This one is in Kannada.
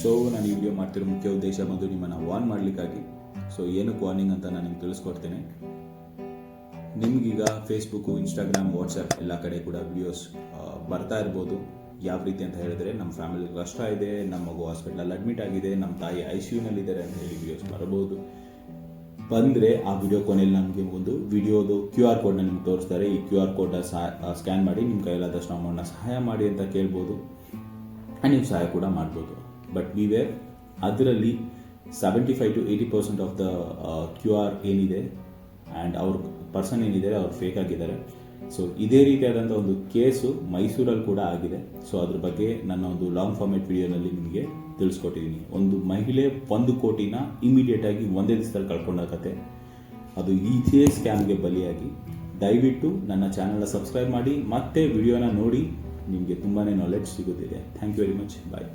ಸೊ ನಾನು ಈ ವಿಡಿಯೋ ಮಾಡ್ತಿರೋ ಮುಖ್ಯ ಉದ್ದೇಶ ಬಂದು ನಿಮ್ಮನ್ನು ವಾರ್ನ್ ಮಾಡಲಿಕ್ಕಾಗಿ. ಸೊ ಏನಕ್ಕೆ ವಾರ್ನಿಂಗ್ ಅಂತ ನಾನು ನಿಮ್ಗೆ ತಿಳಿಸ್ಕೊಡ್ತೇನೆ. ನಿಮಗೀಗ ಫೇಸ್ಬುಕ್ಕು, ಇನ್ಸ್ಟಾಗ್ರಾಮ್, ವಾಟ್ಸಪ್ ಎಲ್ಲ ಕಡೆ ಕೂಡ ವಿಡಿಯೋಸ್ ಬರ್ತಾ ಇರ್ಬೋದು. ಯಾವ ರೀತಿ ಅಂತ ಹೇಳಿದ್ರೆ, ನಮ್ಮ ಫ್ಯಾಮಿಲಿ ಕಷ್ಟ ಇದೆ, ನಮ್ಮ ಮಗು ಹಾಸ್ಪಿಟಲಲ್ಲಿ ಅಡ್ಮಿಟ್ ಆಗಿದೆ, ನಮ್ಮ ತಾಯಿ ICUನಲ್ಲಿದ್ದಾರೆ ಅಂತ ಹೇಳಿ ವಿಡಿಯೋಸ್ ಬರಬಹುದು. ಬಂದರೆ ಆ ವಿಡಿಯೋ ಕೊನೆಯಲ್ಲಿ ನಮಗೆ ಒಂದು ವಿಡಿಯೋದು QR ಕೋಡ್ನ ನಿಮ್ಗೆ ತೋರಿಸ್ತಾರೆ. ಈ QR ಕೋಡ್ನ ಸ್ಕ್ಯಾನ್ ಮಾಡಿ ನಿಮ್ಮ ಕೈಲಾದಷ್ಟು ಅಮೌಂಟ್ನ ಸಹಾಯ ಮಾಡಿ ಅಂತ ಕೇಳ್ಬೋದು. ನೀವು ಸಹಾಯ ಕೂಡ ಮಾಡ್ಬೋದು. ಬಟ್ ಬಿವೇರ್, ಅದರಲ್ಲಿ 75 to 80% ಆಫ್ ದ QR ಏನಿದೆ ಆ್ಯಂಡ್ ಅವ್ರ ಪರ್ಸನ್ ಏನಿದ್ದಾರೆ ಅವ್ರು ಫೇಕ್ ಆಗಿದ್ದಾರೆ. ಸೊ ಇದೇ ರೀತಿಯಾದಂಥ ಒಂದು ಕೇಸು ಮೈಸೂರಲ್ಲಿ ಕೂಡ ಆಗಿದೆ. ಸೊ ಅದ್ರ ಬಗ್ಗೆ ನನ್ನ ಒಂದು ಲಾಂಗ್ ಫಾರ್ಮೇಟ್ ವಿಡಿಯೋನಲ್ಲಿ ನಿಮಗೆ ತಿಳಿಸ್ಕೊಟ್ಟಿದ್ದೀನಿ. ಒಂದು ಮಹಿಳೆ 1 ಕೋಟಿನ ಇಮಿಡಿಯೇಟಾಗಿ ಒಂದೇ ದಿವಸದಲ್ಲಿ ಕಳ್ಕೊಂಡ ಕತೆ. ಅದು ಇದೇ ಸ್ಕ್ಯಾಮ್ಗೆ ಬಲಿಯಾಗಿ. ದಯವಿಟ್ಟು ನನ್ನ ಚಾನಲ್ನ ಸಬ್ಸ್ಕ್ರೈಬ್ ಮಾಡಿ, ಮತ್ತೆ ವಿಡಿಯೋನ ನೋಡಿ. ನಿಮಗೆ ತುಂಬಾ ನಾಲೆಡ್ಜ್ ಸಿಗುತ್ತಿದೆ. Thank you very much. Bye.